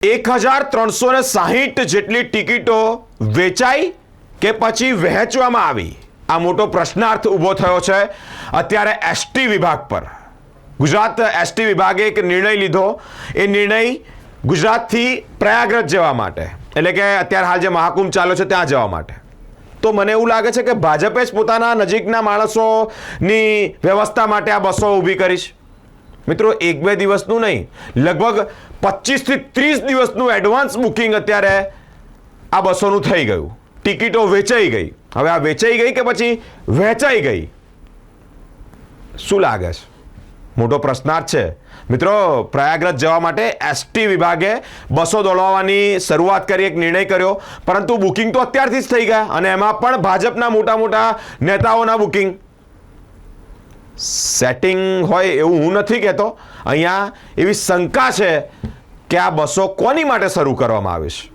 1360 જેટલી ટિકિટો વેચાઈ કે પછી વહેંચવામાં આવી? આ મોટો પ્રશ્નાર્થ ઊભો થયો છે અત્યારે એસટી વિભાગ પર. ગુજરાત એસટી વિભાગે એક નિર્ણય લીધો. એ નિર્ણય ગુજરાતથી પ્રયાગરાજ જવા માટે, એટલે કે અત્યારે હાલ જે મહાકુંભ ચાલે છે ત્યાં જવા માટે. તો મને એવું લાગે છે કે ભાજપે જ પોતાના નજીકના માણસોની વ્યવસ્થા માટે આ બસો ઊભી કરી છે. મિત્રો, 1-2 દિવસનું નહીં, લગભગ 25 થી 30 દિવસનું એડવાન્સ બુકિંગ અત્યારે આ બસોનું થઈ ગયું. ટિકિટો વેચાઈ ગઈ. હવે આ વેચાઈ ગઈ કે પછી વહેંચાઈ ગઈ? શું લાગે છે? મોટો પ્રશ્નાર્થ છે. મિત્રો, પ્રયાગરાજ જવા માટે એસટી વિભાગે બસો દોડાવવાની શરૂઆત કરી, એક નિર્ણય કર્યો, પરંતુ બુકિંગ તો અત્યારથી જ થઈ ગયા, અને એમાં પણ ભાજપના મોટા મોટા નેતાઓના બુકિંગ. સેટિંગ હોય એવું હું નથી કહેતો. અહીંયા એવી શંકા છે કે આ બસો કોની માટે શરૂ કરવામાં આવે છે.